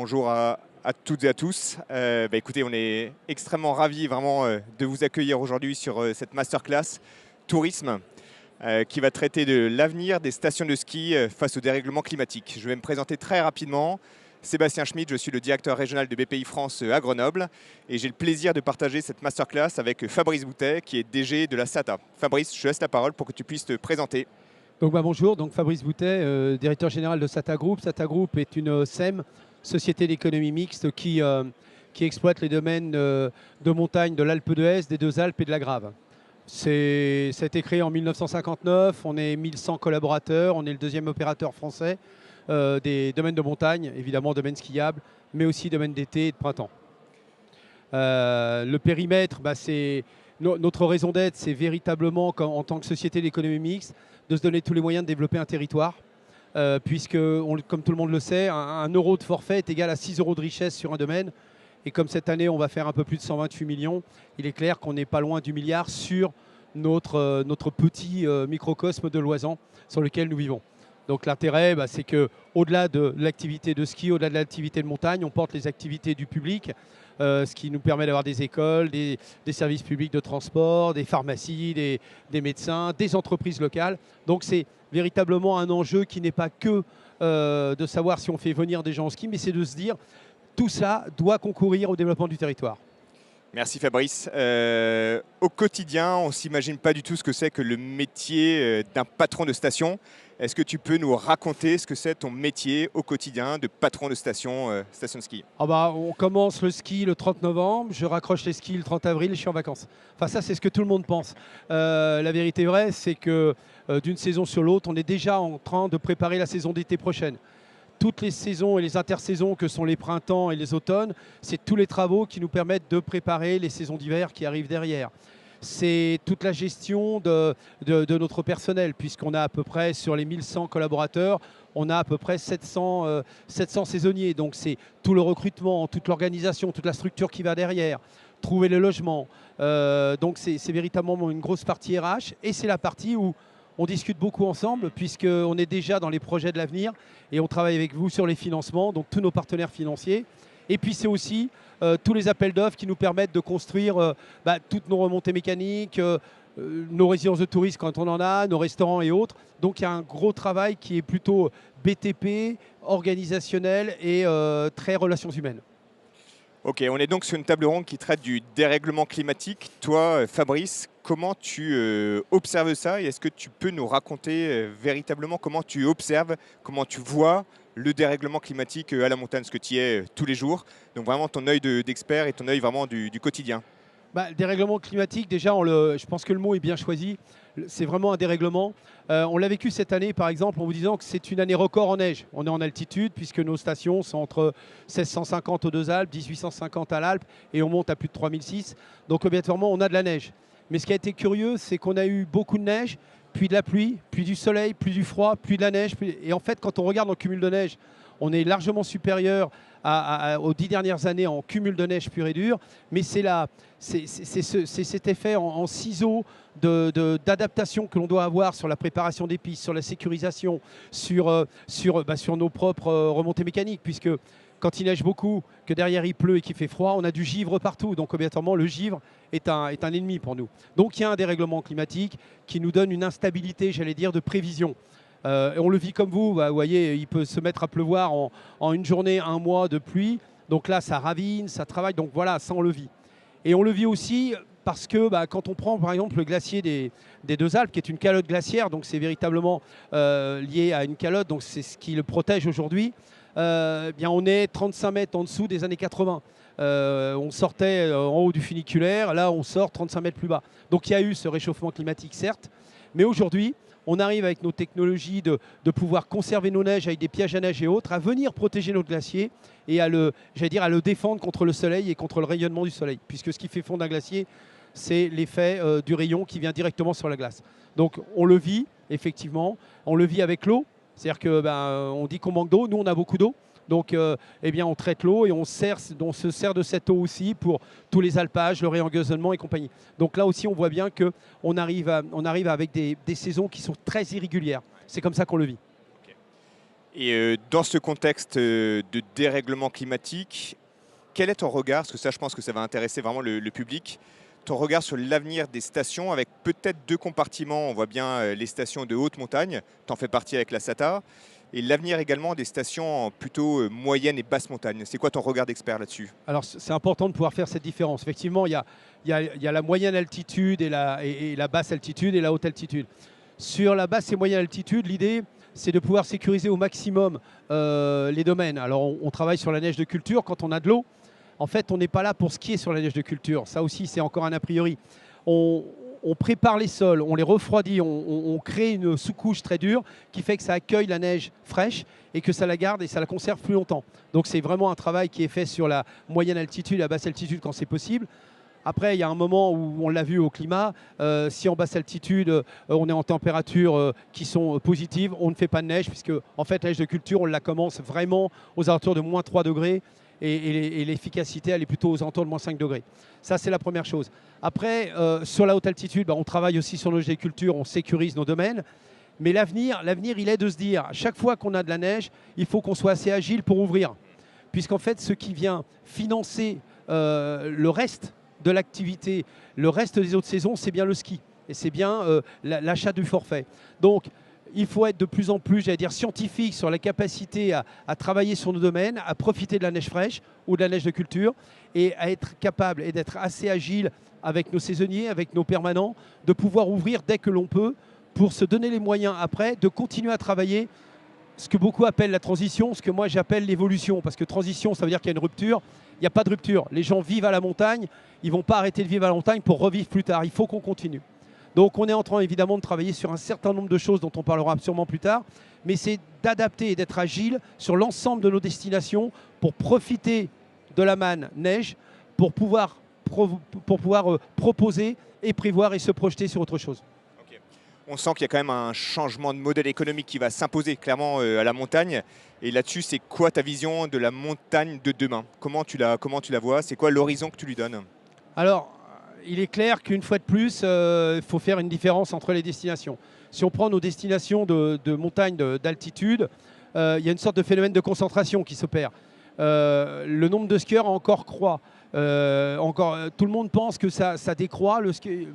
Bonjour à toutes et à tous. Écoutez, on est extrêmement ravis vraiment de vous accueillir aujourd'hui sur cette masterclass tourisme qui va traiter de l'avenir des stations de ski face au dérèglement climatique. Je vais me présenter très rapidement. Sébastien Schmitt, je suis le directeur régional de BPI France à Grenoble et j'ai le plaisir de partager cette masterclass avec Fabrice Boutet qui est DG de la SATA. Fabrice, je te laisse la parole pour que tu puisses te présenter. Bonjour, Fabrice Boutet, directeur général de SATA Group. SATA Group est une SEM, société d'économie mixte, qui exploite les domaines de montagne de l'Alpe d'Huez, des Deux Alpes et de la Grave. Ça a été créé en 1959, on est 1100 collaborateurs, on est le deuxième opérateur français des domaines de montagne, évidemment domaines skiables, mais aussi domaines d'été et de printemps. Le périmètre, notre raison d'être, c'est véritablement, en tant que société d'économie mixte, de se donner tous les moyens de développer un territoire, puisque, comme tout le monde le sait, un euro de forfait est égal à 6 euros de richesse sur un domaine. Et comme cette année, on va faire un peu plus de 128 millions, il est clair qu'on n'est pas loin du milliard sur notre petit microcosme de Loisan sur lequel nous vivons. Donc l'intérêt, c'est qu'au-delà de l'activité de ski, au-delà de l'activité de montagne, on porte les activités du public, ce qui nous permet d'avoir des écoles, des services publics de transport, des pharmacies, des médecins, des entreprises locales. Donc c'est véritablement un enjeu qui n'est pas que de savoir si on fait venir des gens au ski, mais c'est de se dire tout ça doit concourir au développement du territoire. Merci Fabrice. Au quotidien, on ne s'imagine pas du tout ce que c'est que le métier d'un patron de station. Est-ce que tu peux nous raconter ce que c'est ton métier au quotidien de patron de station de ski? On commence le ski le 30 novembre, je raccroche les skis le 30 avril et je suis en vacances. Enfin ça, c'est ce que tout le monde pense. La vérité vraie, c'est que d'une saison sur l'autre, on est déjà en train de préparer la saison d'été prochaine. Toutes les saisons et les intersaisons que sont les printemps et les automnes, c'est tous les travaux qui nous permettent de préparer les saisons d'hiver qui arrivent derrière. C'est toute la gestion de notre personnel, puisqu'on a à peu près, sur les 1100 collaborateurs, on a à peu près 700 saisonniers. Donc c'est tout le recrutement, toute l'organisation, toute la structure qui va derrière, trouver le logement. Donc c'est véritablement une grosse partie RH et c'est la partie où on discute beaucoup ensemble puisqu'on est déjà dans les projets de l'avenir et on travaille avec vous sur les financements, donc tous nos partenaires financiers. Et puis c'est aussi tous les appels d'offres qui nous permettent de construire toutes nos remontées mécaniques, nos résidences de tourisme quand on en a, nos restaurants et autres. Donc il y a un gros travail qui est plutôt BTP, organisationnel et très relations humaines. Ok, on est donc sur une table ronde qui traite du dérèglement climatique. Toi, Fabrice, comment tu observes ça et est-ce que tu peux nous raconter véritablement comment tu observes, comment tu vois le dérèglement climatique à la montagne, ce que tu y es tous les jours? Donc vraiment ton œil d'expert et ton œil vraiment du quotidien. Le dérèglement climatique, déjà, je pense que le mot est bien choisi. C'est vraiment un dérèglement. On l'a vécu cette année, par exemple, en vous disant que c'est une année record en neige. On est en altitude, puisque nos stations sont entre 1650 aux Deux Alpes, 1850 à l'Alpe, et on monte à plus de 3006. Donc, obligatoirement, on a de la neige. Mais ce qui a été curieux, c'est qu'on a eu beaucoup de neige, puis de la pluie, puis du soleil, puis du froid, puis de la neige. Et en fait, quand on regarde en cumul de neige, on est largement supérieur aux 10 dernières années en cumul de neige pur et dur, mais c'est cet effet en ciseaux d'adaptation que l'on doit avoir sur la préparation des pistes, sur la sécurisation, sur nos propres remontées mécaniques, puisque quand il neige beaucoup, que derrière il pleut et qu'il fait froid, on a du givre partout. Donc obligatoirement, le givre est un ennemi pour nous. Donc il y a un dérèglement climatique qui nous donne une instabilité, j'allais dire, de prévision. On le vit comme vous voyez, il peut se mettre à pleuvoir en une journée, un mois de pluie. Donc là, ça ravine, ça travaille. Donc voilà, ça, on le vit. Et on le vit aussi parce que quand on prend, par exemple, le glacier des Deux Alpes, qui est une calotte glaciaire, donc c'est véritablement lié à une calotte, donc c'est ce qui le protège aujourd'hui, on est 35 mètres en dessous des années 80. On sortait en haut du funiculaire, là, on sort 35 mètres plus bas. Donc il y a eu ce réchauffement climatique, certes, mais aujourd'hui, on arrive avec nos technologies de pouvoir conserver nos neiges avec des pièges à neige et autres, à venir protéger notre glacier et à le défendre contre le soleil et contre le rayonnement du soleil. Puisque ce qui fait fondre un glacier, c'est l'effet du rayon qui vient directement sur la glace. Donc on le vit, effectivement, on le vit avec l'eau. C'est-à-dire qu'on dit qu'on manque d'eau, nous on a beaucoup d'eau. Donc on traite l'eau et on se sert de cette eau aussi pour tous les alpages, le réengazonnement et compagnie. Donc là aussi on voit bien qu'on arrive avec des saisons qui sont très irrégulières. C'est comme ça qu'on le vit. Et dans ce contexte de dérèglement climatique, quel est ton regard, parce que ça je pense que ça va intéresser vraiment le public, ton regard sur l'avenir des stations avec peut-être deux compartiments, on voit bien les stations de haute montagne, tu en fais partie avec la SATA, et l'avenir également des stations plutôt moyenne et basse montagne. C'est quoi ton regard d'expert là-dessus? Alors c'est important de pouvoir faire cette différence. Effectivement, il y a la moyenne altitude et la basse altitude et la haute altitude. Sur la basse et moyenne altitude, l'idée, c'est de pouvoir sécuriser au maximum les domaines. Alors on travaille sur la neige de culture quand on a de l'eau. En fait, on n'est pas là pour skier sur la neige de culture. Ça aussi, c'est encore un a priori. On prépare les sols, on les refroidit, on crée une sous-couche très dure qui fait que ça accueille la neige fraîche et que ça la garde et ça la conserve plus longtemps. Donc c'est vraiment un travail qui est fait sur la moyenne altitude et la basse altitude quand c'est possible. Après, il y a un moment où on l'a vu au climat, si en basse altitude, on est en températures qui sont positives, on ne fait pas de neige, puisque en fait, la neige de culture, on la commence vraiment aux alentours de moins 3 degrés, et l'efficacité, elle est plutôt aux alentours de moins 5 degrés. Ça, c'est la première chose. Après, sur la haute altitude, on travaille aussi sur nos jets de culture, on sécurise nos domaines. Mais l'avenir, il est de se dire, chaque fois qu'on a de la neige, il faut qu'on soit assez agile pour ouvrir. Puisqu'en fait, ce qui vient financer le reste de l'activité, le reste des autres saisons, c'est bien le ski. Et c'est bien l'achat du forfait. Donc, il faut être de plus en plus, j'allais dire, scientifique sur la capacité à travailler sur nos domaines, à profiter de la neige fraîche ou de la neige de culture et à être capable et d'être assez agile avec nos saisonniers, avec nos permanents, de pouvoir ouvrir dès que l'on peut pour se donner les moyens après de continuer à travailler ce que beaucoup appellent la transition, ce que moi j'appelle l'évolution. Parce que transition, ça veut dire qu'il y a une rupture. Il n'y a pas de rupture. Les gens vivent à la montagne, ils ne vont pas arrêter de vivre à la montagne pour revivre plus tard. Il faut qu'on continue. Donc on est en train évidemment de travailler sur un certain nombre de choses dont on parlera sûrement plus tard, mais c'est d'adapter et d'être agile sur l'ensemble de nos destinations pour profiter de la manne neige, pour pouvoir proposer et prévoir et se projeter sur autre chose. Okay. On sent qu'il y a quand même un changement de modèle économique qui va s'imposer clairement à la montagne. Et là-dessus, c'est quoi ta vision de la montagne de demain? Comment tu la vois? C'est quoi l'horizon que tu lui donnes? Alors, il est clair qu'une fois de plus, il faut faire une différence entre les destinations. Si on prend nos destinations de montagne d'altitude, il y a une sorte de phénomène de concentration qui s'opère. Le nombre de skieurs encore croît. Tout le monde pense que ça décroît,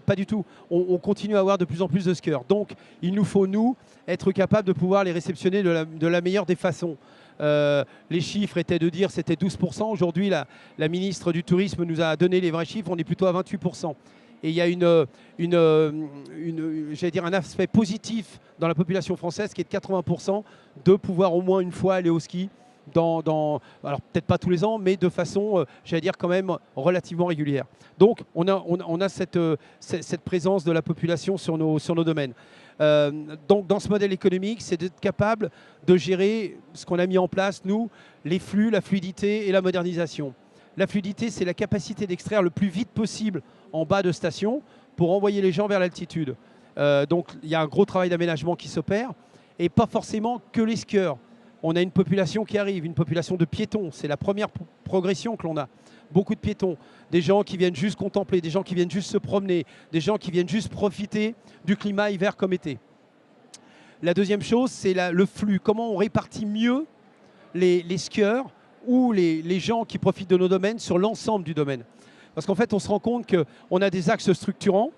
pas du tout. On continue à avoir de plus en plus de skieurs. Donc, il nous faut, nous, être capables de pouvoir les réceptionner de la meilleure des façons. Les chiffres étaient de dire c'était 12%. Aujourd'hui, la ministre du Tourisme nous a donné les vrais chiffres. On est plutôt à 28%. Et il y a j'allais dire un aspect positif dans la population française qui est de 80% de pouvoir au moins une fois aller au ski. Alors peut-être pas tous les ans, mais de façon, j'allais dire quand même relativement régulière. Donc on a cette présence de la population sur nos domaines. Donc dans ce modèle économique, c'est d'être capable de gérer ce qu'on a mis en place, nous, les flux, la fluidité et la modernisation. La fluidité, c'est la capacité d'extraire le plus vite possible en bas de station pour envoyer les gens vers l'altitude. Donc il y a un gros travail d'aménagement qui s'opère, et pas forcément que les skieurs. On a une population qui arrive, une population de piétons. C'est la première progression que l'on a. Beaucoup de piétons, des gens qui viennent juste contempler, des gens qui viennent juste se promener, des gens qui viennent juste profiter du climat hiver comme été. La deuxième chose, c'est le flux. Comment on répartit mieux les skieurs ou les gens qui profitent de nos domaines sur l'ensemble du domaine. Parce qu'en fait, on se rend compte qu'on a des axes structurants,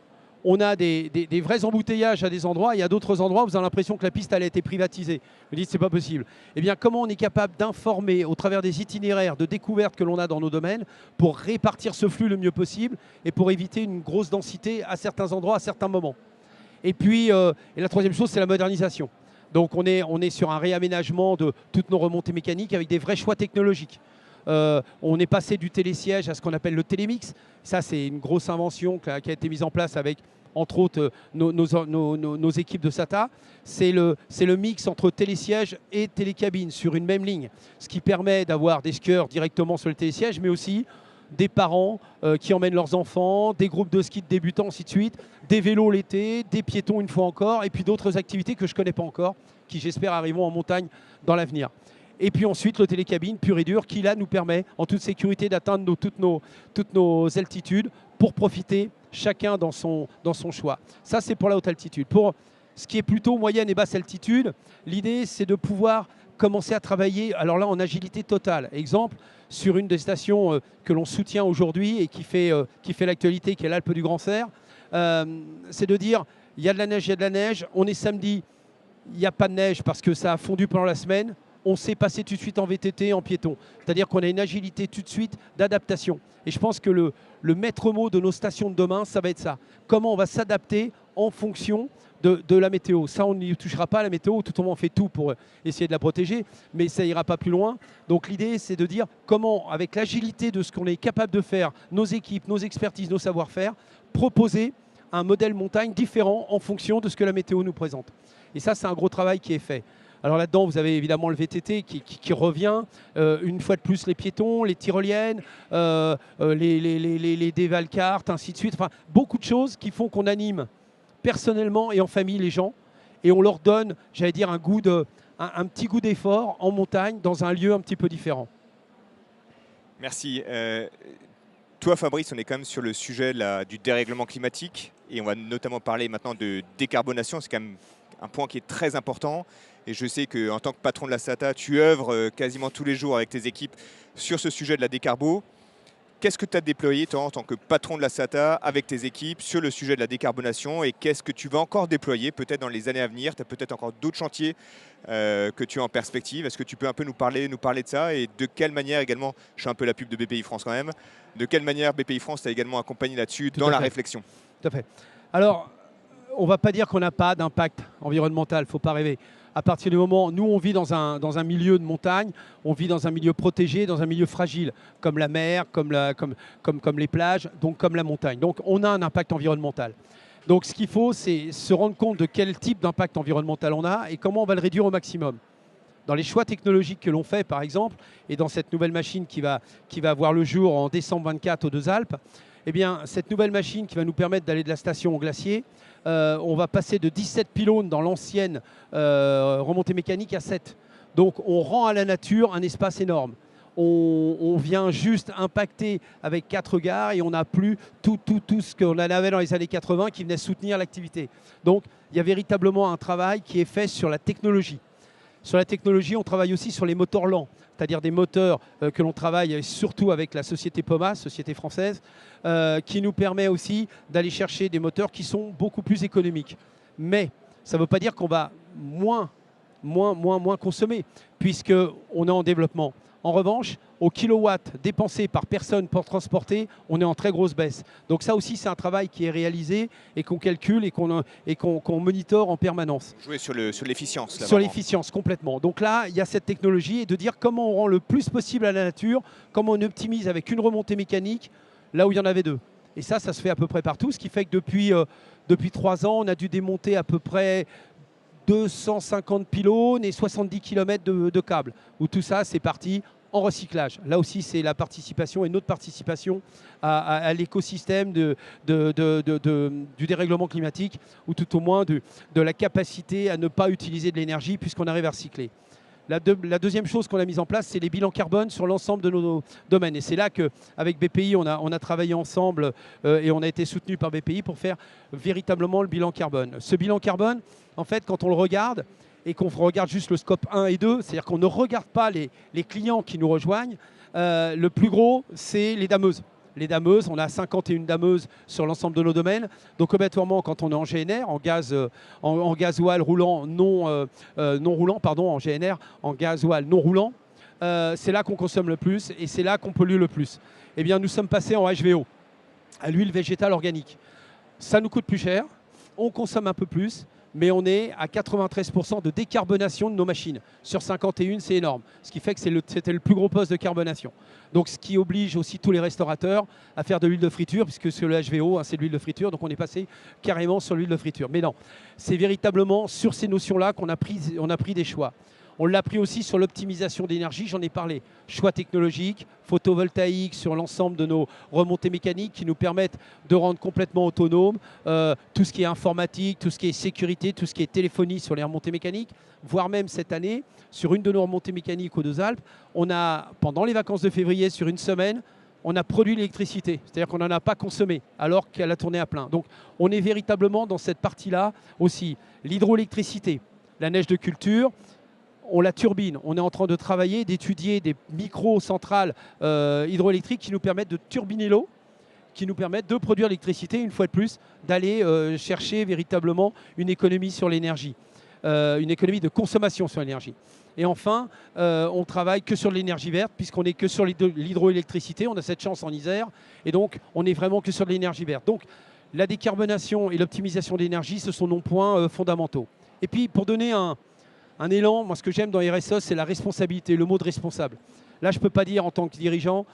on a des vrais embouteillages à des endroits, et il y a d'autres endroits où vous avez l'impression que la piste elle a été privatisée. Vous dites c'est pas possible. Eh bien, comment on est capable d'informer au travers des itinéraires de découvertes que l'on a dans nos domaines pour répartir ce flux le mieux possible et pour éviter une grosse densité à certains endroits, à certains moments. Et puis, la troisième chose, c'est la modernisation. Donc on est sur un réaménagement de toutes nos remontées mécaniques avec des vrais choix technologiques. On est passé du télésiège à ce qu'on appelle le télémix. Ça, c'est une grosse invention qui a été mise en place avec, entre autres, nos équipes de SATA. C'est le mix entre télésiège et télécabine sur une même ligne. Ce qui permet d'avoir des skieurs directement sur le télésiège, mais aussi des parents qui emmènent leurs enfants, des groupes de ski de débutants, ainsi de suite, des vélos l'été, des piétons une fois encore, et puis d'autres activités que je ne connais pas encore, qui j'espère arriveront en montagne dans l'avenir. Et puis ensuite, le télécabine pur et dur qui là nous permet en toute sécurité d'atteindre toutes nos altitudes pour profiter chacun dans son choix. Ça, c'est pour la haute altitude. Pour ce qui est plutôt moyenne et basse altitude, l'idée, c'est de pouvoir commencer à travailler, alors là, en agilité totale. Exemple, sur une des stations que l'on soutient aujourd'hui et qui fait l'actualité, qui est l'Alpe du Grand Serre, c'est de dire, il y a de la neige, il y a de la neige, on est samedi, il n'y a pas de neige parce que ça a fondu pendant la semaine, on sait passer tout de suite en VTT, en piéton. C'est-à-dire qu'on a une agilité tout de suite d'adaptation. Et je pense que le maître mot de nos stations de demain, ça va être ça. Comment on va s'adapter en fonction de la météo. Ça, on n'y touchera pas à la météo. Tout le monde fait tout pour essayer de la protéger, mais ça ira pas plus loin. Donc l'idée, c'est de dire comment, avec l'agilité de ce qu'on est capable de faire, nos équipes, nos expertises, nos savoir-faire, proposer un modèle montagne différent en fonction de ce que la météo nous présente. Et ça, c'est un gros travail qui est fait. Alors là-dedans, vous avez évidemment le VTT qui revient, une fois de plus les piétons, les tyroliennes, les dévalcartes, ainsi de suite. Enfin, beaucoup de choses qui font qu'on anime personnellement et en famille les gens et on leur donne, j'allais dire, un petit goût d'effort en montagne dans un lieu un petit peu différent. Merci. Toi, Fabrice, on est quand même sur le sujet du dérèglement climatique et on va notamment parler maintenant de décarbonation. C'est quand même un point qui est très important. Et je sais qu'en tant que patron de la SATA, tu œuvres quasiment tous les jours avec tes équipes sur ce sujet de la décarbo. Qu'est-ce que tu as déployé, toi, en tant que patron de la SATA, avec tes équipes, sur le sujet de la décarbonation? Et qu'est-ce que tu vas encore déployer, peut-être dans les années à venir? Tu as peut-être encore d'autres chantiers que tu as en perspective. Est-ce que tu peux un peu nous parler de ça? Et de quelle manière également, je fais un peu la pub de BPI France quand même, de quelle manière BPI France t'a également accompagné là-dessus dans la réflexion? Tout à fait. Alors, on ne va pas dire qu'on n'a pas d'impact environnemental, il ne faut pas rêver. À partir du moment, nous on vit dans un milieu de montagne, on vit dans un milieu protégé, dans un milieu fragile, comme la mer, comme les plages, donc comme la montagne. Donc on a un impact environnemental. Donc ce qu'il faut, c'est se rendre compte de quel type d'impact environnemental on a et comment on va le réduire au maximum. Dans les choix technologiques que l'on fait, par exemple, et dans cette nouvelle machine qui va voir le jour en décembre 24 aux Deux Alpes, eh bien, cette nouvelle machine qui va nous permettre d'aller de la station au glacier, on va passer de 17 pylônes dans l'ancienne remontée mécanique à 7. Donc on rend à la nature un espace énorme. On vient juste impacter avec 4 gares et on n'a plus tout ce qu'on avait dans les années 80 qui venait soutenir l'activité. Donc il y a véritablement un travail qui est fait sur la technologie. Sur la technologie, on travaille aussi sur les moteurs lents, c'est-à-dire des moteurs que l'on travaille surtout avec la société POMA, société française, qui nous permet aussi d'aller chercher des moteurs qui sont beaucoup plus économiques. Mais ça ne veut pas dire qu'on va moins consommer, puisqu'on est en développement. En revanche, au kilowatt dépensé par personne pour transporter, on est en très grosse baisse. Donc ça aussi, c'est un travail qui est réalisé et qu'on calcule et qu'on monitore en permanence. Jouer sur l'efficience. Sur l'efficience, complètement. Donc là, il y a cette technologie et de dire comment on rend le plus possible à la nature, comment on optimise avec une remontée mécanique, là où il y en avait 2. Et ça se fait à peu près partout, ce qui fait que depuis 3 ans, on a dû démonter à peu près 250 pylônes et 70 km de câbles, où tout ça, c'est parti en recyclage. Là aussi, c'est la participation et notre participation à l'écosystème du dérèglement climatique, ou tout au moins de la capacité à ne pas utiliser de l'énergie puisqu'on arrive à recycler. La deuxième chose qu'on a mise en place, c'est les bilans carbone sur l'ensemble de nos domaines. Et c'est là qu'avec BPI, on a travaillé ensemble et on a été soutenu par BPI pour faire véritablement le bilan carbone. Ce bilan carbone, en fait, quand on le regarde et qu'on regarde juste le scope 1 et 2, c'est-à-dire qu'on ne regarde pas les clients qui nous rejoignent, le plus gros, c'est les dameuses. Les dameuses, on a 51 dameuses sur l'ensemble de nos domaines. Donc obligatoirement, quand on est en GNR, en gasoil roulant non roulant, pardon, en GNR, en gasoil non roulant, c'est là qu'on consomme le plus et c'est là qu'on pollue le plus. Eh bien, nous sommes passés en HVO, à l'huile végétale organique. Ça nous coûte plus cher, on consomme un peu plus, mais on est à 93% de décarbonation de nos machines. Sur 51, c'est énorme. Ce qui fait que c'était le plus gros poste de carbonation. Donc ce qui oblige aussi tous les restaurateurs à faire de l'huile de friture, puisque sur le HVO, c'est de l'huile de friture, donc on est passé carrément sur l'huile de friture. Mais non, c'est véritablement sur ces notions-là qu'on a pris des choix. On l'a pris aussi sur l'optimisation d'énergie, j'en ai parlé. Choix technologiques, photovoltaïques sur l'ensemble de nos remontées mécaniques qui nous permettent de rendre complètement autonome tout ce qui est informatique, tout ce qui est sécurité, tout ce qui est téléphonie sur les remontées mécaniques, voire même cette année, sur une de nos remontées mécaniques aux Deux Alpes, on a, pendant les vacances de février, sur une semaine, on a produit l'électricité, c'est-à-dire qu'on n'en a pas consommé alors qu'elle a tourné à plein. Donc on est véritablement dans cette partie-là aussi. L'hydroélectricité, la neige de culture, on la turbine. On est en train de travailler, d'étudier des micro-centrales hydroélectriques qui nous permettent de turbiner l'eau, qui nous permettent de produire l'électricité, une fois de plus, d'aller chercher véritablement une économie sur l'énergie, une économie de consommation sur l'énergie. Et enfin, on travaille que sur l'énergie verte, puisqu'on n'est que sur l'hydroélectricité. On a cette chance en Isère, et donc on n'est vraiment que sur de l'énergie verte. Donc la décarbonation et l'optimisation d'énergie, ce sont nos points fondamentaux. Et puis pour donner un élan, moi ce que j'aime dans RSE, c'est la responsabilité, le mot de responsable. Là, je ne peux pas dire en tant que dirigeant,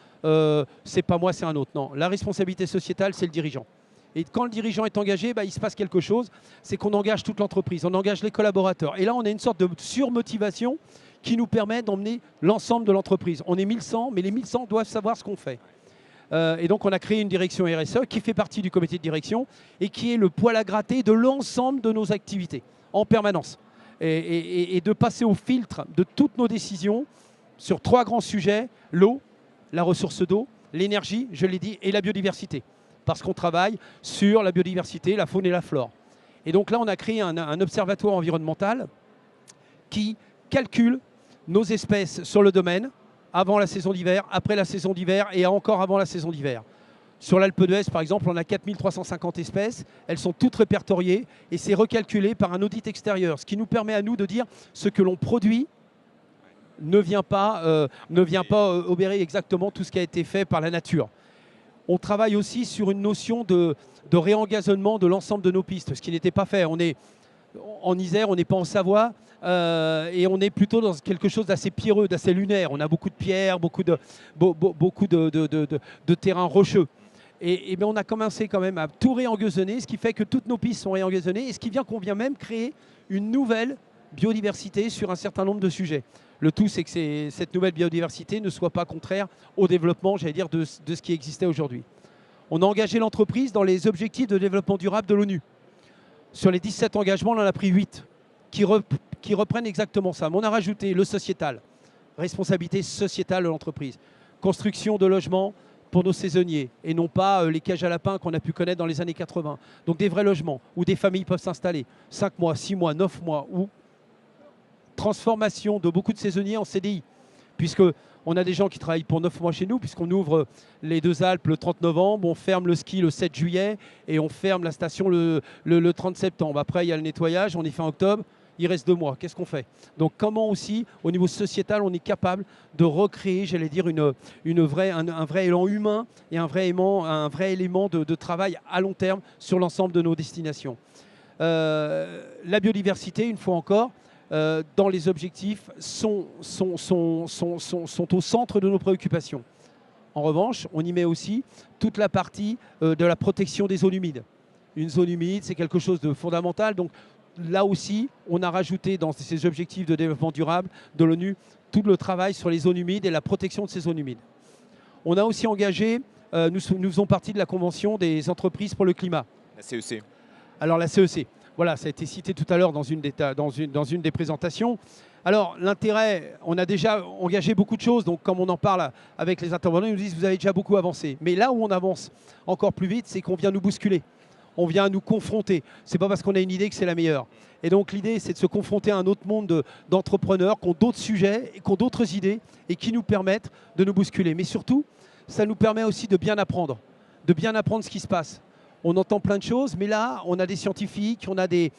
c'est pas moi, c'est un autre. Non, la responsabilité sociétale, c'est le dirigeant. Et quand le dirigeant est engagé, il se passe quelque chose, c'est qu'on engage toute l'entreprise, on engage les collaborateurs. Et là, on a une sorte de surmotivation qui nous permet d'emmener l'ensemble de l'entreprise. On est 1100, mais les 1100 doivent savoir ce qu'on fait. Et donc, on a créé une direction RSE qui fait partie du comité de direction et qui est le poil à gratter de l'ensemble de nos activités en permanence. Et de passer au filtre de toutes nos décisions sur 3 grands sujets, l'eau, la ressource d'eau, l'énergie, je l'ai dit, et la biodiversité. Parce qu'on travaille sur la biodiversité, la faune et la flore. Et donc là, on a créé un observatoire environnemental qui calcule nos espèces sur le domaine avant la saison d'hiver, après la saison d'hiver et encore avant la saison d'hiver. Sur l'Alpe d'Huez, par exemple, on a 4350 espèces. Elles sont toutes répertoriées et c'est recalculé par un audit extérieur, ce qui nous permet à nous de dire ce que l'on produit ne vient pas obérer exactement tout ce qui a été fait par la nature. On travaille aussi sur une notion de réengazonnement de l'ensemble de nos pistes, ce qui n'était pas fait. On est en Isère, on n'est pas en Savoie, et on est plutôt dans quelque chose d'assez pierreux, d'assez lunaire. On a beaucoup de pierres, beaucoup de terrains rocheux. Et bien on a commencé quand même à tout réengazonner, ce qui fait que toutes nos pistes sont réengazonnées, et ce qui vient qu'on vient même créer une nouvelle biodiversité sur un certain nombre de sujets. Le tout, c'est que cette nouvelle biodiversité ne soit pas contraire au développement, j'allais dire, de ce qui existait aujourd'hui. On a engagé l'entreprise dans les objectifs de développement durable de l'ONU. Sur les 17 engagements, on en a pris 8 qui reprennent exactement ça. Mais on a rajouté le sociétal, responsabilité sociétale de l'entreprise, construction de logements pour nos saisonniers et non pas les cages à lapins qu'on a pu connaître dans les années 80. Donc des vrais logements où des familles peuvent s'installer 5 mois, 6 mois, 9 mois, ou transformation de beaucoup de saisonniers en CDI, puisqu'on a des gens qui travaillent pour 9 mois chez nous, puisqu'on ouvre les 2 Alpes le 30 novembre, on ferme le ski le 7 juillet et on ferme la station le 30 septembre. Après, il y a le nettoyage, on y fait en octobre, il reste 2 mois. Qu'est-ce qu'on fait? Donc comment aussi, au niveau sociétal, on est capable de recréer, j'allais dire, un vrai élan humain et un vrai élément de travail à long terme sur l'ensemble de nos destinations. La biodiversité, une fois encore, dans les objectifs, sont au centre de nos préoccupations. En revanche, on y met aussi toute la partie de la protection des zones humides. Une zone humide, c'est quelque chose de fondamental. Donc là aussi, on a rajouté dans ces objectifs de développement durable de l'ONU tout le travail sur les zones humides et la protection de ces zones humides. On a aussi engagé, nous faisons partie de la Convention des entreprises pour le climat. La CEC. Alors la CEC. Voilà, ça a été cité tout à l'heure dans une des présentations. Alors l'intérêt, on a déjà engagé beaucoup de choses, donc comme on en parle avec les intervenants, ils nous disent que vous avez déjà beaucoup avancé. Mais là où on avance encore plus vite, c'est qu'on vient nous bousculer, on vient nous confronter. C'est pas parce qu'on a une idée que c'est la meilleure. Et donc l'idée, c'est de se confronter à un autre monde d'entrepreneurs qui ont d'autres sujets, qui ont d'autres idées et qui nous permettent de nous bousculer. Mais surtout, ça nous permet aussi de bien apprendre ce qui se passe. On entend plein de choses, mais là, on a des scientifiques, on a des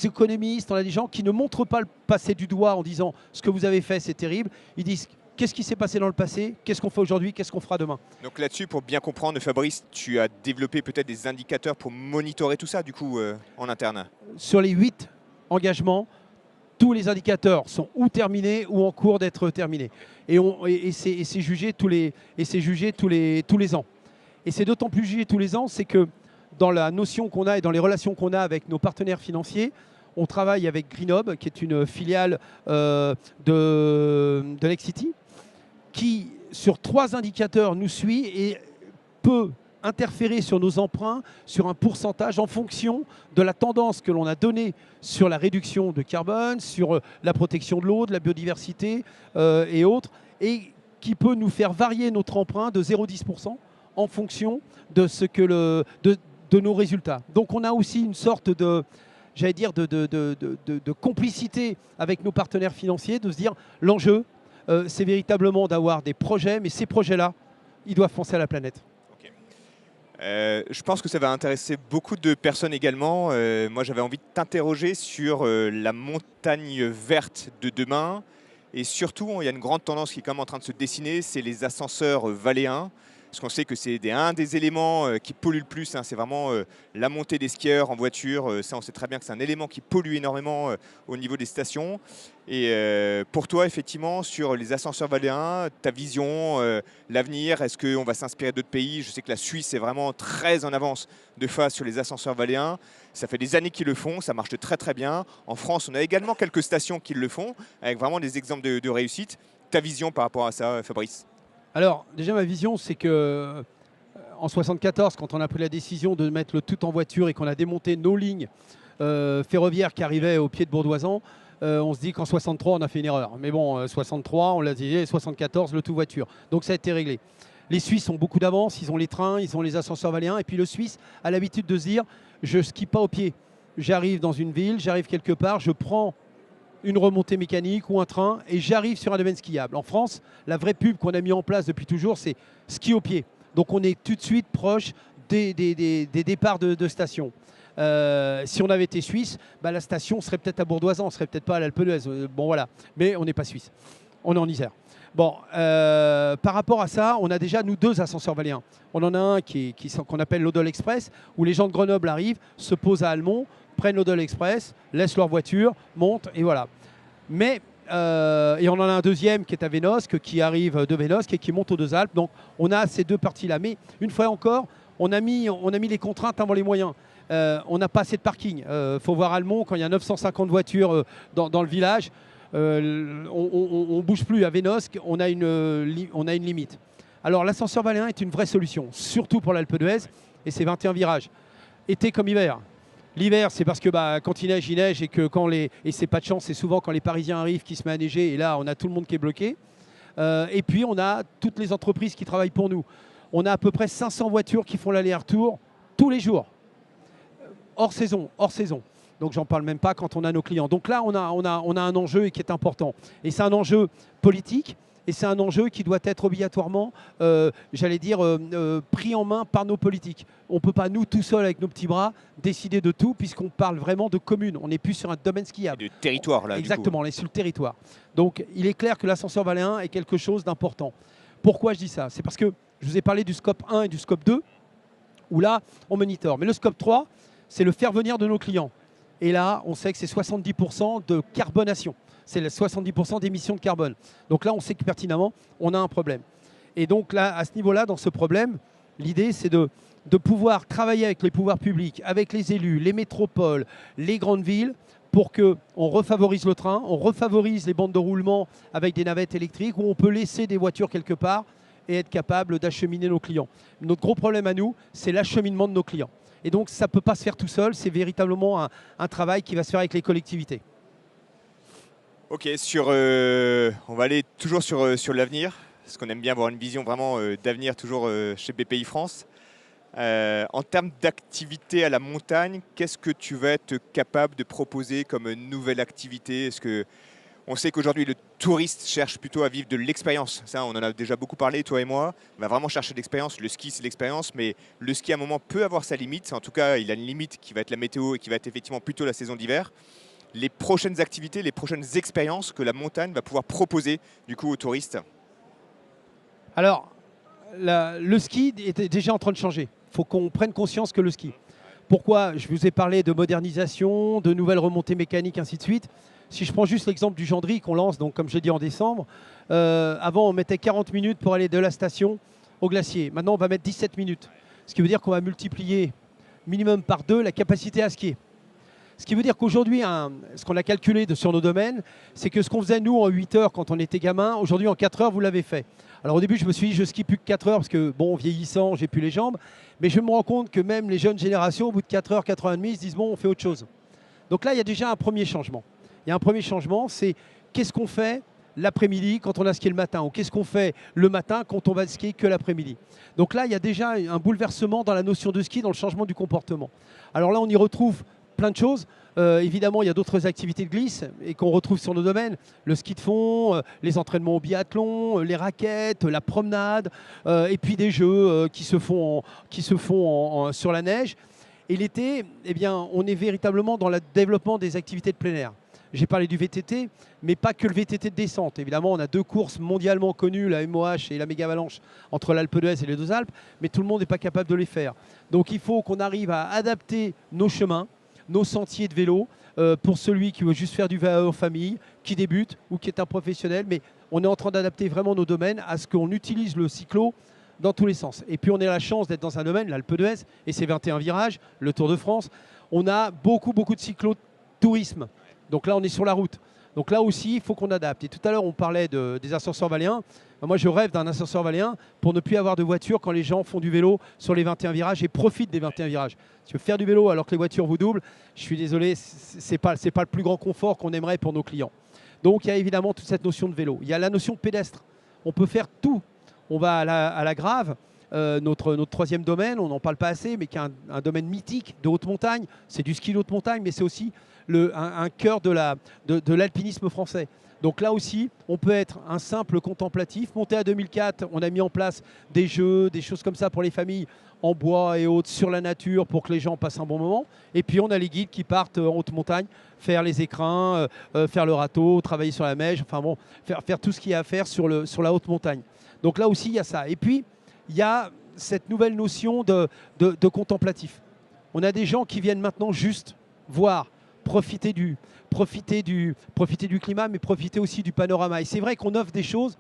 économistes, on a des gens qui ne montrent pas le passé du doigt en disant « ce que vous avez fait, c'est terrible ». Ils disent « qu'est-ce qui s'est passé dans le passé, qu'est-ce qu'on fait aujourd'hui, qu'est-ce qu'on fera demain ». Donc là-dessus, pour bien comprendre, Fabrice, tu as développé peut-être des indicateurs pour monitorer tout ça, du coup, en interne. Sur les 8 engagements, tous les indicateurs sont ou terminés ou en cours d'être terminés. Et c'est jugé tous les ans. Et c'est d'autant plus jugé tous les ans, c'est que dans la notion qu'on a et dans les relations qu'on a avec nos partenaires financiers, on travaille avec Greenhob, qui est une filiale de Lexity, qui, sur 3 indicateurs, nous suit et peut interférer sur nos emprunts sur un pourcentage en fonction de la tendance que l'on a donnée sur la réduction de carbone, sur la protection de l'eau, de la biodiversité et autres, et qui peut nous faire varier notre emprunt de 0,10% en fonction de nos résultats. Donc on a aussi une sorte j'allais dire, de complicité avec nos partenaires financiers, de se dire l'enjeu, c'est véritablement d'avoir des projets, mais ces projets-là, ils doivent penser à la planète. Ok. Je pense que ça va intéresser beaucoup de personnes également. Moi, j'avais envie de t'interroger sur la montagne verte de demain. Et surtout, il y a une grande tendance qui est quand même en train de se dessiner, c'est les ascenseurs valléens. Parce qu'on sait que c'est un des éléments qui pollue le plus, hein. C'est vraiment la montée des skieurs en voiture. Ça, on sait très bien que c'est un élément qui pollue énormément au niveau des stations. Et pour toi, effectivement, sur les ascenseurs valléens, ta vision, l'avenir, est-ce qu'on va s'inspirer d'autres pays? Je sais que la Suisse est vraiment très en avance de phase sur les ascenseurs valléens. Ça fait des années qu'ils le font, ça marche très très bien. En France, on a également quelques stations qui le font, avec vraiment des exemples de réussite. Ta vision par rapport à ça, Fabrice? Alors, déjà, ma vision, c'est que en 74, quand on a pris la décision de mettre le tout en voiture et qu'on a démonté nos lignes ferroviaires qui arrivaient au pied de Bourdoisan, on se dit qu'en 63, on a fait une erreur. Mais bon, 63, on l'a dit, et 74, le tout voiture. Donc ça a été réglé. Les Suisses ont beaucoup d'avance, ils ont les trains, ils ont les ascenseurs valléens. Et puis le Suisse a l'habitude de se dire, je ne skie pas au pied. J'arrive dans une ville, j'arrive quelque part, je prends une remontée mécanique ou un train et j'arrive sur un domaine skiable. En France, la vraie pub qu'on a mis en place depuis toujours, c'est ski au pied. Donc on est tout de suite proche des départs de stations. Si on avait été suisse, bah, la station serait peut-être à Bourdoisan, on serait peut-être pas à l'Alpe d'Huez. Bon voilà, mais on n'est pas suisse, on est en Isère. Bon, par rapport à ça, on a déjà nous 2 ascenseurs valléens. On en a un qu'on appelle l'Odol Express, où les gens de Grenoble arrivent, se posent à Almont, prennent l'Odol Express, laissent leur voiture, montent et voilà. Mais et on en a un deuxième qui est à Vénosque, qui arrive de Vénosque et qui monte aux 2 Alpes. Donc on a ces 2 parties-là. Mais une fois encore, on a mis les contraintes avant les moyens. On n'a pas assez de parking. Faut voir Almont, quand il y a 950 voitures dans le village, on ne bouge plus. À Vénosque, on a une limite. Alors l'ascenseur valléen est une vraie solution, surtout pour l'Alpe d'Huez, et c'est 21 virages. Été comme hiver. L'hiver, c'est parce que quand il neige, et que et c'est pas de chance, c'est souvent quand les Parisiens arrivent qu'il se met à neiger, et là, on a tout le monde qui est bloqué. Et puis, on a toutes les entreprises qui travaillent pour nous. On a à peu près 500 voitures qui font l'aller-retour tous les jours, hors saison, hors saison. Donc, j'en parle même pas quand on a nos clients. Donc là, on a un enjeu qui est important. Et c'est un enjeu politique. Et c'est un enjeu qui doit être obligatoirement, pris en main par nos politiques. On ne peut pas, nous, tout seuls, avec nos petits bras, décider de tout, puisqu'on parle vraiment de communes. On n'est plus sur un domaine skiable. Et de territoire, là, exactement, on est sur le territoire. Donc, il est clair que l'ascenseur valléen est quelque chose d'important. Pourquoi je dis ça? C'est parce que je vous ai parlé du scope 1 et du scope 2, où là, on monitor. Mais le scope 3, c'est le faire venir de nos clients. Et là, on sait que c'est 70% de carbonation. C'est 70% d'émissions de carbone. Donc là, on sait que pertinemment, on a un problème. Et donc là, à ce niveau-là, dans ce problème, l'idée, c'est de pouvoir travailler avec les pouvoirs publics, avec les élus, les métropoles, les grandes villes, pour qu'on refavorise le train, on refavorise les bandes de roulement avec des navettes électriques, où on peut laisser des voitures quelque part et être capable d'acheminer nos clients. Notre gros problème à nous, c'est l'acheminement de nos clients. Et donc, ça ne peut pas se faire tout seul, c'est véritablement un travail qui va se faire avec les collectivités. Ok, on va aller toujours sur l'avenir, parce qu'on aime bien avoir une vision vraiment d'avenir toujours chez BPI France. En termes d'activité à la montagne, qu'est-ce que tu vas être capable de proposer comme nouvelle activité? Est-ce que on sait qu'aujourd'hui le touriste cherche plutôt à vivre de l'expérience. Ça, on en a déjà beaucoup parlé, toi et moi. On va vraiment chercher de l'expérience. Le ski, c'est l'expérience, mais le ski à un moment peut avoir sa limite. En tout cas, il a une limite qui va être la météo et qui va être effectivement plutôt la saison d'hiver. Les prochaines activités, les prochaines expériences que la montagne va pouvoir proposer du coup aux touristes? Alors, le ski est déjà en train de changer. Il faut qu'on prenne conscience que le ski. Pourquoi? Je vous ai parlé de modernisation, de nouvelles remontées mécaniques, ainsi de suite. Si je prends juste l'exemple du Gendry qu'on lance, donc comme je l'ai dit en décembre, avant on mettait 40 minutes pour aller de la station au glacier. Maintenant on va mettre 17 minutes. Ce qui veut dire qu'on va multiplier minimum par 2 la capacité à skier. Ce qui veut dire qu'aujourd'hui, ce qu'on a calculé sur nos domaines, c'est que ce qu'on faisait nous en 8 heures quand on était gamin, aujourd'hui en 4 heures, vous l'avez fait. Alors au début, je me suis dit, je skie plus que 4 heures parce que, bon, vieillissant, j'ai plus les jambes. Mais je me rends compte que même les jeunes générations, au bout de 4 heures, 4 heures et demie, ils se disent, bon, on fait autre chose. Donc là, il y a déjà un premier changement. Il y a un premier changement, c'est qu'est-ce qu'on fait l'après-midi quand on a skié le matin, ou qu'est-ce qu'on fait le matin quand on va skier que l'après-midi. Donc là, il y a déjà un bouleversement dans la notion de ski, dans le changement du comportement. Alors là, on y retrouve plein de choses. Évidemment, il y a d'autres activités de glisse et qu'on retrouve sur nos domaines. Le ski de fond, les entraînements au biathlon, les raquettes, la promenade, et puis des jeux qui se font, sur la neige. Et l'été, eh bien, on est véritablement dans le développement des activités de plein air. J'ai parlé du VTT, mais pas que le VTT de descente. Évidemment, on a 2 courses mondialement connues, la MOH et la Méga Avalanche, entre l'Alpe d'Huez et les 2 Alpes, mais tout le monde n'est pas capable de les faire. Donc il faut qu'on arrive à adapter nos chemins, nos sentiers de vélo, pour celui qui veut juste faire du vélo en famille, qui débute ou qui est un professionnel. Mais on est en train d'adapter vraiment nos domaines à ce qu'on utilise le cyclo dans tous les sens. Et puis on a la chance d'être dans un domaine, l'Alpe d'Huez, et ses 21 virages, le Tour de France. On a beaucoup de cyclotourisme. Donc là, on est sur la route. Donc là aussi, il faut qu'on adapte. Et tout à l'heure, on parlait des ascenseurs valéens. Moi, je rêve d'un ascenseur valéen pour ne plus avoir de voitures quand les gens font du vélo sur les 21 virages et profitent des 21 virages. Si tu veux faire du vélo alors que les voitures vous doublent, je suis désolé, ce n'est pas le plus grand confort qu'on aimerait pour nos clients. Donc il y a évidemment toute cette notion de vélo. Il y a la notion de pédestre. On peut faire tout. On va à la Grave, notre 3e domaine, on n'en parle pas assez, mais qui est un domaine mythique de haute montagne. C'est du ski de haute montagne, mais c'est aussi un cœur de l'alpinisme français. Donc là aussi, on peut être un simple contemplatif. Monté à 2004, on a mis en place des jeux, des choses comme ça pour les familles en bois et autres, sur la nature, pour que les gens passent un bon moment. Et puis on a les guides qui partent en haute montagne, faire les écrins, faire le râteau, travailler sur la neige, enfin bon, faire tout ce qu'il y a à faire sur la haute montagne. Donc là aussi, il y a ça. Et puis, il y a cette nouvelle notion de contemplatif. On a des gens qui viennent maintenant juste voir, profiter du climat, mais profiter aussi du panorama. Et c'est vrai qu'on offre des choses,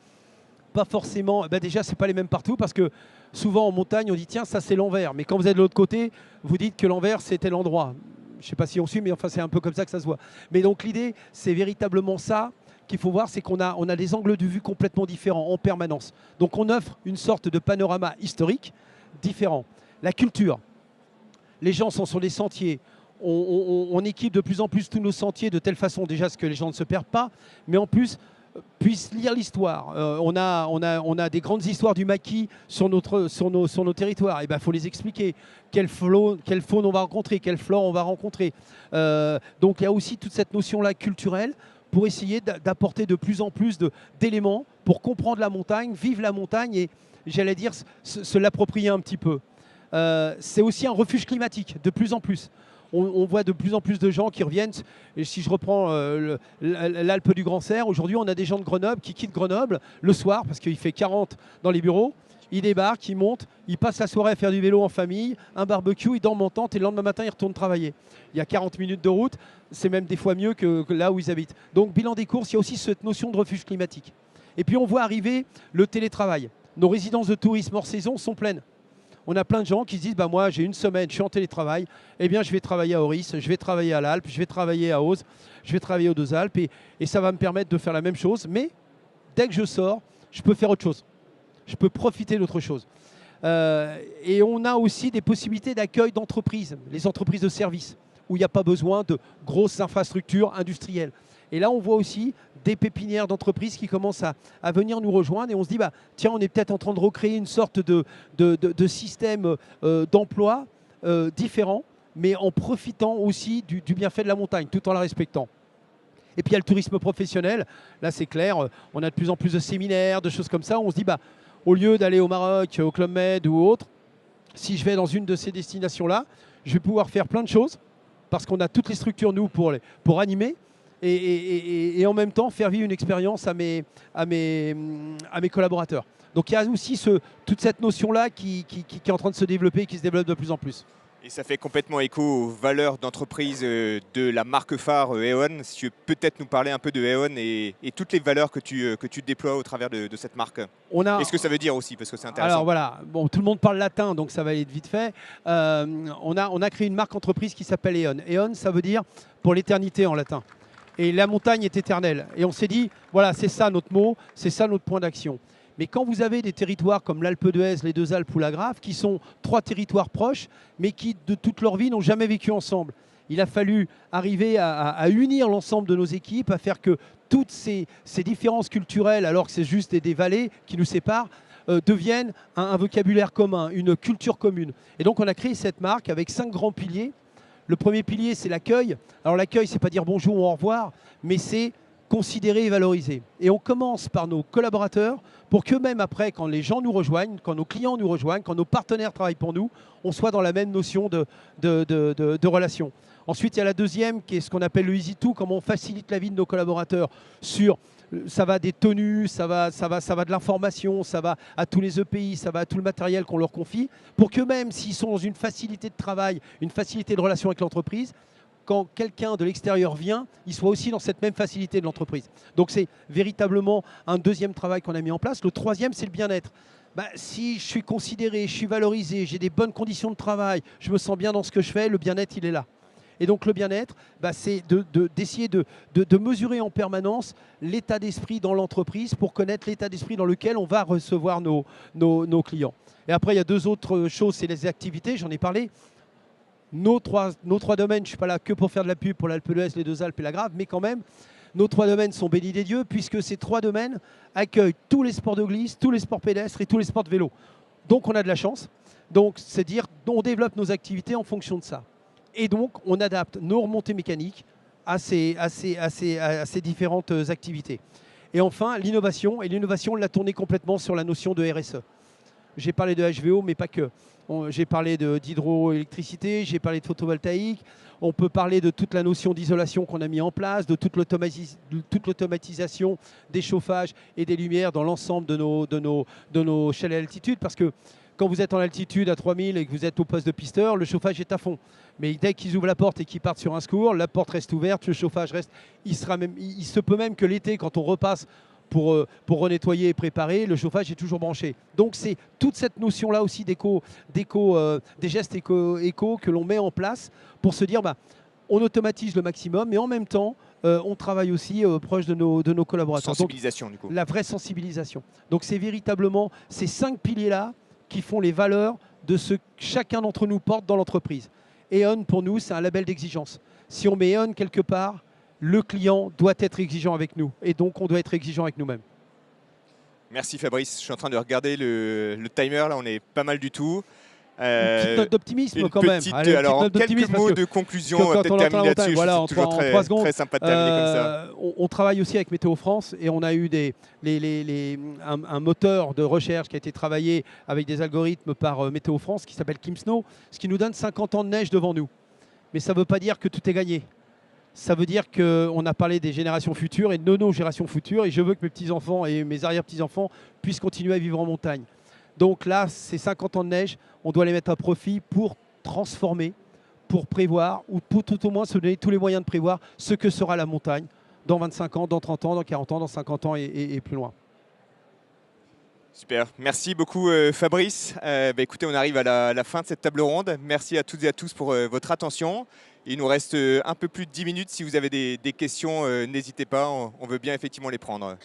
pas forcément... déjà, ce n'est pas les mêmes partout, parce que souvent en montagne, on dit tiens, ça c'est l'envers. Mais quand vous êtes de l'autre côté, vous dites que l'envers, c'était l'endroit. Je ne sais pas si on suit, mais enfin, c'est un peu comme ça que ça se voit. Mais donc l'idée, c'est véritablement ça qu'il faut voir, c'est qu'on a des angles de vue complètement différents en permanence. Donc on offre une sorte de panorama historique différent. La culture. Les gens sont sur les sentiers. On équipe de plus en plus tous nos sentiers de telle façon déjà ce que les gens ne se perdent pas, mais en plus puissent lire l'histoire. On a des grandes histoires du maquis sur nos territoires. Et ben, faut les expliquer. Quelle faune on va rencontrer, quelle flore on va rencontrer. Donc il y a aussi toute cette notion-là culturelle pour essayer d'apporter de plus en plus d'éléments pour comprendre la montagne, vivre la montagne et, j'allais dire, se l'approprier un petit peu. C'est aussi un refuge climatique, de plus en plus. On voit de plus en plus de gens qui reviennent. Et si je reprends l'Alpe du Grand Serre, aujourd'hui, on a des gens de Grenoble qui quittent Grenoble le soir parce qu'il fait 40 dans les bureaux. Ils débarquent, ils montent, ils passent la soirée à faire du vélo en famille, un barbecue, ils dorment en tente et le lendemain matin, ils retournent travailler. Il y a 40 minutes de route, c'est même des fois mieux que là où ils habitent. Donc, bilan des courses, il y a aussi cette notion de refuge climatique. Et puis, on voit arriver le télétravail. Nos résidences de tourisme hors saison sont pleines. On a plein de gens qui se disent bah, moi j'ai une semaine, je suis en télétravail, eh bien je vais travailler à Auris, je vais travailler à l'Alpe, je vais travailler à Auze, je vais travailler aux 2 Alpes et ça va me permettre de faire la même chose. Mais dès que je sors, je peux faire autre chose. Je peux profiter d'autre chose. Et on a aussi des possibilités d'accueil d'entreprises, les entreprises de services, où il n'y a pas besoin de grosses infrastructures industrielles. Et là, on voit aussi des pépinières d'entreprises qui commencent à venir nous rejoindre et on se dit, bah, tiens, on est peut-être en train de recréer une sorte de système d'emploi différent, mais en profitant aussi du bienfait de la montagne, tout en la respectant. Et puis il y a le tourisme professionnel, là c'est clair, on a de plus en plus de séminaires, de choses comme ça, on se dit, bah, au lieu d'aller au Maroc, au Club Med ou autre, si je vais dans une de ces destinations-là, je vais pouvoir faire plein de choses, parce qu'on a toutes les structures, nous, pour animer, et en même temps faire vivre une expérience à mes collaborateurs. Donc il y a aussi toute cette notion-là qui est en train de se développer et qui se développe de plus en plus. Et ça fait complètement écho aux valeurs d'entreprise de la marque phare E.ON. Si tu veux peut-être nous parler un peu de E.ON et toutes les valeurs que tu déploies au travers de cette marque. Et ce que ça veut dire aussi, parce que c'est intéressant. Alors voilà, bon, tout le monde parle latin, donc ça va aller vite fait. On a créé une marque entreprise qui s'appelle E.ON. E.ON, ça veut dire pour l'éternité en latin. Et la montagne est éternelle. Et on s'est dit, voilà, c'est ça notre mot, c'est ça notre point d'action. Mais quand vous avez des territoires comme l'Alpe d'Huez, les 2 Alpes ou la Grave, qui sont 3 territoires proches, mais qui, de toute leur vie, n'ont jamais vécu ensemble, il a fallu arriver à unir l'ensemble de nos équipes, à faire que toutes ces différences culturelles, alors que c'est juste des vallées qui nous séparent, deviennent un vocabulaire commun, une culture commune. Et donc on a créé cette marque avec 5 grands piliers. Le premier pilier, c'est l'accueil. Alors l'accueil, c'est pas dire bonjour ou au revoir, mais c'est considérer et valoriser. Et on commence par nos collaborateurs pour qu'eux-mêmes, après, quand les gens nous rejoignent, quand nos clients nous rejoignent, quand nos partenaires travaillent pour nous, on soit dans la même notion de relation. Ensuite, il y a la deuxième qui est ce qu'on appelle le Easy To, comment on facilite la vie de nos collaborateurs sur ça va des tenues, ça va de l'information, ça va à tous les EPI, ça va à tout le matériel qu'on leur confie, pour qu'eux-mêmes, s'ils sont dans une facilité de travail, une facilité de relation avec l'entreprise, quand quelqu'un de l'extérieur vient, il soit aussi dans cette même facilité de l'entreprise. Donc c'est véritablement un deuxième travail qu'on a mis en place. Le troisième, c'est le bien-être. Si je suis considéré, je suis valorisé, j'ai des bonnes conditions de travail, je me sens bien dans ce que je fais, le bien-être, il est là. Et donc le bien-être, c'est d'essayer de mesurer en permanence l'état d'esprit dans l'entreprise pour connaître l'état d'esprit dans lequel on va recevoir nos clients. Et après, il y a deux autres choses, c'est les activités, j'en ai parlé. Nos trois domaines, je ne suis pas là que pour faire de la pub pour l'Alpe d'Huez, les Deux-Alpes et la Grave, mais quand même, nos trois domaines sont bénis des dieux puisque ces trois domaines accueillent tous les sports de glisse, tous les sports pédestres et tous les sports de vélo. Donc on a de la chance. Donc c'est dire on développe nos activités en fonction de ça. Et donc, on adapte nos remontées mécaniques à ces différentes activités. Et enfin, l'innovation. Et l'innovation, on l'a tournée complètement sur la notion de RSE. J'ai parlé de HVO, mais pas que. J'ai parlé d'hydroélectricité, j'ai parlé de photovoltaïque. On peut parler de toute la notion d'isolation qu'on a mis en place, de toute l'automatisation des chauffages et des lumières dans l'ensemble de nos chalets à altitude. Parce que quand vous êtes en altitude à 3000 et que vous êtes au poste de pisteur, le chauffage est à fond. Mais dès qu'ils ouvrent la porte et qu'ils partent sur un secours, la porte reste ouverte, le chauffage reste. Il se peut même que l'été, quand on repasse pour renettoyer et préparer, le chauffage est toujours branché. Donc c'est toute cette notion-là aussi des gestes éco que l'on met en place pour se dire on automatise le maximum, mais en même temps, on travaille aussi proche de nos collaborateurs. Sensibilisation, du coup. La vraie sensibilisation. Donc c'est véritablement ces 5 piliers-là qui font les valeurs de ce que chacun d'entre nous porte dans l'entreprise. E.ON, pour nous, c'est un label d'exigence. Si on met E.ON quelque part, le client doit être exigeant avec nous. Et donc, on doit être exigeant avec nous-mêmes. Merci Fabrice. Je suis en train de regarder le timer. Là, on est pas mal du tout. Une petite note d'optimisme quand même. Allez, alors, quelques mots de conclusion, on va peut-être terminer là-dessus. Voilà, en 3 secondes. Très sympa de terminer comme ça. On travaille aussi avec Météo France et on a eu un moteur de recherche qui a été travaillé avec des algorithmes par Météo France qui s'appelle Kimsnow, ce qui nous donne 50 ans de neige devant nous. Mais ça ne veut pas dire que tout est gagné. Ça veut dire qu'on a parlé des générations futures et de nos générations futures et je veux que mes petits-enfants et mes arrière-petits-enfants puissent continuer à vivre en montagne. Donc là, ces 50 ans de neige, on doit les mettre à profit pour transformer, pour prévoir, ou pour tout au moins se donner tous les moyens de prévoir ce que sera la montagne dans 25 ans, dans 30 ans, dans 40 ans, dans 50 ans et plus loin. Super, merci beaucoup Fabrice. Écoutez, on arrive à la fin de cette table ronde. Merci à toutes et à tous pour votre attention. Il nous reste un peu plus de 10 minutes. Si vous avez des questions, n'hésitez pas, on veut bien effectivement les prendre.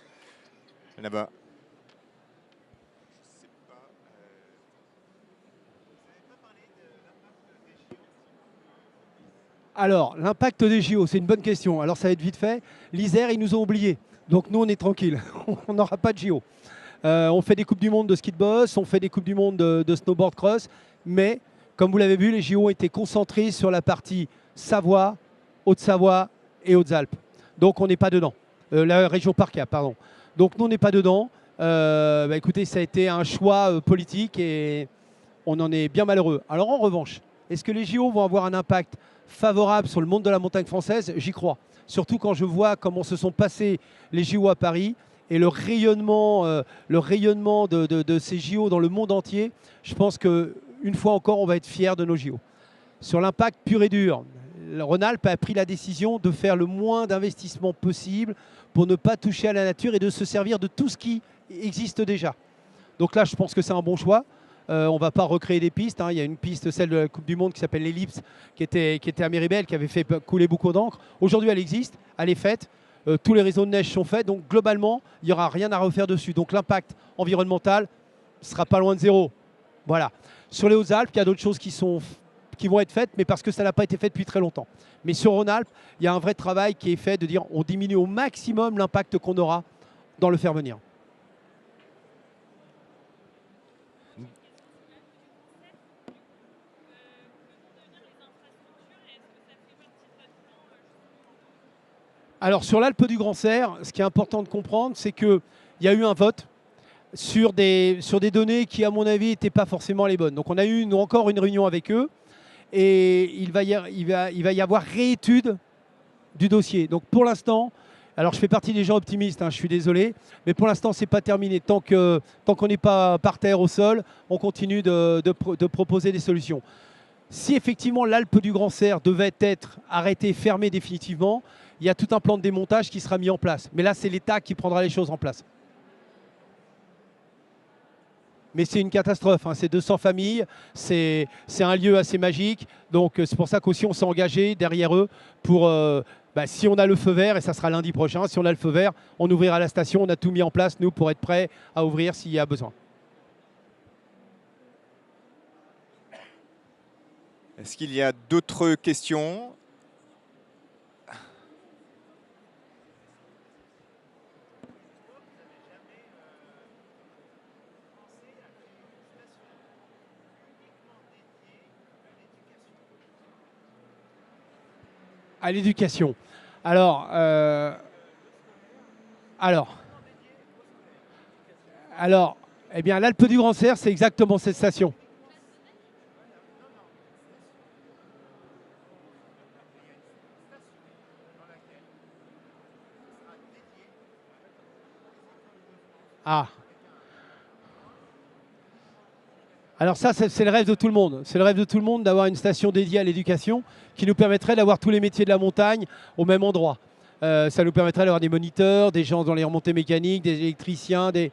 Là-bas. Alors, l'impact des JO, c'est une bonne question. Alors, ça va être vite fait. L'Isère, ils nous ont oubliés. Donc, nous, on est tranquille. On n'aura pas de JO. On fait des Coupes du Monde de ski de boss, on fait des Coupes du Monde de snowboard cross. Mais, comme vous l'avez vu, les JO ont été concentrés sur la partie Savoie, Haute-Savoie et Hautes-Alpes. Donc, on n'est pas dedans. La région PACA, pardon. Donc, nous, on n'est pas dedans. Écoutez, ça a été un choix politique et on en est bien malheureux. Alors, en revanche, est-ce que les JO vont avoir un impact favorable sur le monde de la montagne française? J'y crois. Surtout quand je vois comment se sont passés les JO à Paris et le rayonnement de ces JO dans le monde entier. Je pense qu'une fois encore, on va être fiers de nos JO. Sur l'impact pur et dur, Rhône-Alpes a pris la décision de faire le moins d'investissement possible pour ne pas toucher à la nature et de se servir de tout ce qui existe déjà. Donc là, je pense que c'est un bon choix. On ne va pas recréer des pistes. Il y a une piste, celle de la Coupe du Monde, qui s'appelle l'Ellipse, qui était à Méribel, qui avait fait couler beaucoup d'encre. Aujourd'hui, elle existe, elle est faite. Tous les réseaux de neige sont faits. Donc globalement, il n'y aura rien à refaire dessus. Donc l'impact environnemental ne sera pas loin de zéro. Voilà. Sur les Hautes-Alpes, il y a d'autres choses qui vont être faites, mais parce que ça n'a pas été fait depuis très longtemps. Mais sur Rhône-Alpes, il y a un vrai travail qui est fait de dire on diminue au maximum l'impact qu'on aura dans le faire venir. Alors sur l'Alpe du Grand Serre, ce qui est important de comprendre, c'est qu'il y a eu un vote sur des données qui, à mon avis, n'étaient pas forcément les bonnes. Donc on a eu encore une réunion avec eux et il va y avoir réétude du dossier. Donc pour l'instant, alors je fais partie des gens optimistes, hein, je suis désolé, mais pour l'instant c'est pas terminé. Tant qu'on n'est pas par terre au sol, on continue de proposer des solutions. Si effectivement l'Alpe du Grand Serre devait être arrêtée, fermée définitivement, il y a tout un plan de démontage qui sera mis en place. Mais là, c'est l'État qui prendra les choses en place. Mais c'est une catastrophe, hein. C'est 200 familles, c'est un lieu assez magique. Donc c'est pour ça qu'aussi on s'est engagé derrière eux pour, si on a le feu vert, et ça sera lundi prochain, si on a le feu vert, on ouvrira la station, on a tout mis en place, nous, pour être prêts à ouvrir s'il y a besoin. Est-ce qu'il y a d'autres questions? À l'éducation. Alors, eh bien, l'Alpe du Grand Serre, c'est exactement cette station. Ah. Alors ça, c'est le rêve de tout le monde. C'est le rêve de tout le monde d'avoir une station dédiée à l'éducation qui nous permettrait d'avoir tous les métiers de la montagne au même endroit. Ça nous permettrait d'avoir des moniteurs, des gens dans les remontées mécaniques, des électriciens, des...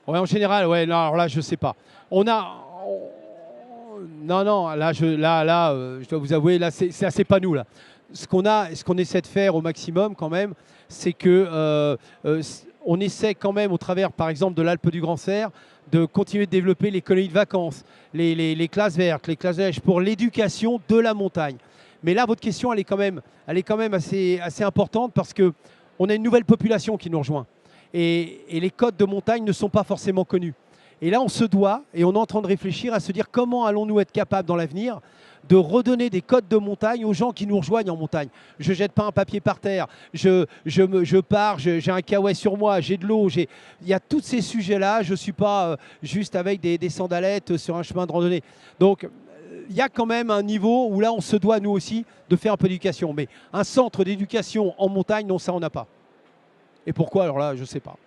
Ouais, en général, ouais, non, alors là, je sais pas. Non, là, je dois vous avouer, là, c'est pas nous, là. Ce qu'on essaie de faire au maximum, quand même, c'est que on essaie quand même, au travers, par exemple, de l'Alpe du Grand Serre, de continuer de développer les colonies de vacances, les classes vertes, les classes neige, pour l'éducation de la montagne. Mais là, votre question, elle est quand même assez importante parce que on a une nouvelle population qui nous rejoint. Et les codes de montagne ne sont pas forcément connus. Et là, on se doit, et on est en train de réfléchir à se dire comment allons-nous être capables dans l'avenir de redonner des codes de montagne aux gens qui nous rejoignent en montagne. Je ne jette pas un papier par terre, je pars, j'ai un kawaii sur moi, j'ai de l'eau, il y a tous ces sujets-là, je ne suis pas juste avec des sandalettes sur un chemin de randonnée. Donc, il y a quand même un niveau où là, on se doit, nous aussi, de faire un peu d'éducation. Mais un centre d'éducation en montagne, non, ça, on n'a pas. Et pourquoi? Alors là, je ne sais pas.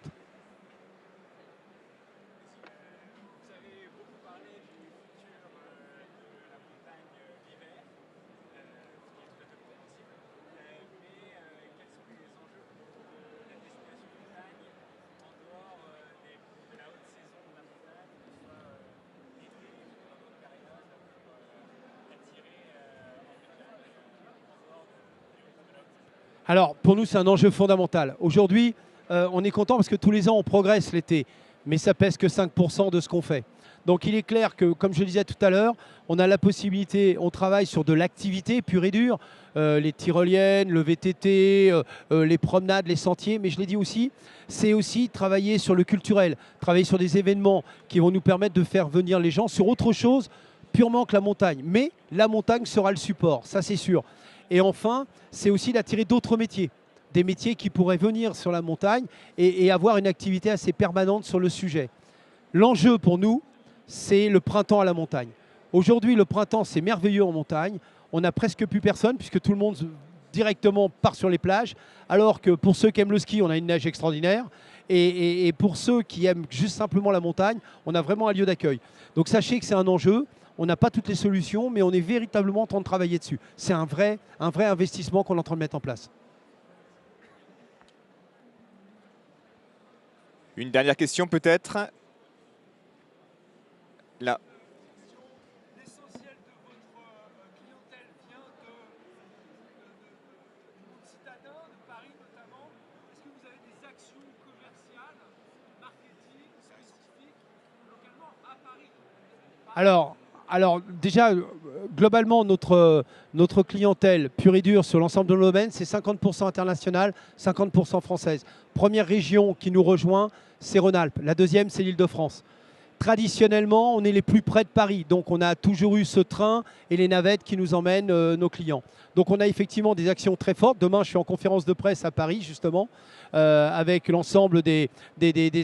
Alors, pour nous, c'est un enjeu fondamental. Aujourd'hui, on est content parce que tous les ans, on progresse l'été, mais ça pèse que 5% de ce qu'on fait. Donc, il est clair que, comme je le disais tout à l'heure, on a la possibilité, on travaille sur de l'activité pure et dure, les tyroliennes, le VTT, les promenades, les sentiers, mais je l'ai dit aussi, c'est aussi travailler sur le culturel, travailler sur des événements qui vont nous permettre de faire venir les gens sur autre chose purement que la montagne. Mais la montagne sera le support, ça c'est sûr. Et enfin, c'est aussi d'attirer d'autres métiers, des métiers qui pourraient venir sur la montagne et avoir une activité assez permanente sur le sujet. L'enjeu pour nous, c'est le printemps à la montagne. Aujourd'hui, le printemps, c'est merveilleux en montagne. On n'a presque plus personne puisque tout le monde directement part sur les plages, alors que pour ceux qui aiment le ski, on a une neige extraordinaire. Et pour ceux qui aiment juste simplement la montagne, on a vraiment un lieu d'accueil. Donc sachez que c'est un enjeu. On n'a pas toutes les solutions, mais on est véritablement en train de travailler dessus. C'est un vrai investissement qu'on est en train de mettre en place. Une dernière question peut-être. Là. L'essentiel de votre clientèle vient de citadins, de Paris notamment. Est-ce que vous avez des actions commerciales, marketing spécifiques localement à Paris? Alors déjà, globalement, notre clientèle pure et dure sur l'ensemble de nos domaines, c'est 50% international, 50% française. Première région qui nous rejoint, c'est Rhône-Alpes. La deuxième, c'est l'Île-de-France. Traditionnellement, on est les plus près de Paris. Donc, on a toujours eu ce train et les navettes qui nous emmènent nos clients. Donc, on a effectivement des actions très fortes. Demain, je suis en conférence de presse à Paris, justement, avec l'ensemble des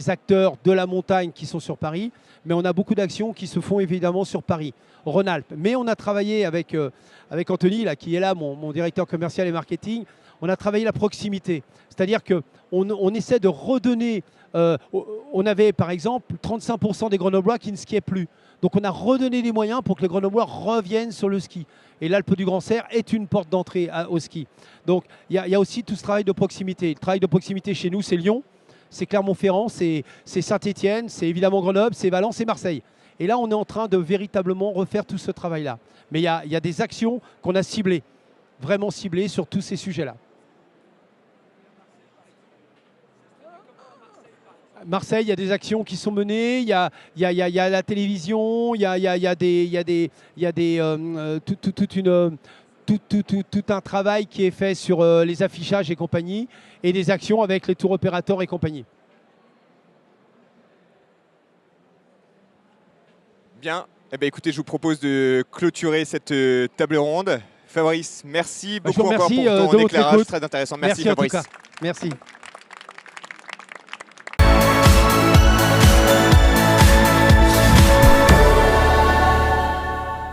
acteurs de la montagne qui sont sur Paris. Mais on a beaucoup d'actions qui se font évidemment sur Paris, Rhône-Alpes. Mais on a travaillé avec Anthony, là, qui est là, mon directeur commercial et marketing. On a travaillé la proximité. C'est-à-dire qu'on essaie de redonner... on avait par exemple 35% des Grenoblois qui ne skiaient plus. Donc on a redonné les moyens pour que les Grenoblois reviennent sur le ski. Et l'Alpe du Grand Serre est une porte d'entrée au ski. Donc il y a aussi tout ce travail de proximité. Le travail de proximité chez nous, c'est Lyon, c'est Clermont-Ferrand, c'est Saint-Étienne, c'est évidemment Grenoble, c'est Valence et Marseille. Et là, on est en train de véritablement refaire tout ce travail-là. Mais il y a des actions qu'on a ciblées, vraiment ciblées sur tous ces sujets-là. Marseille, il y a des actions qui sont menées, il y a la télévision, il y a tout un travail qui est fait sur les affichages et compagnie, et des actions avec les tours opérateurs et compagnie. Bien, eh bien, écoutez, je vous propose de clôturer cette table ronde. Fabrice, merci beaucoup encore pour ton éclairage très intéressant. Merci En tout Fabrice. cas. Merci.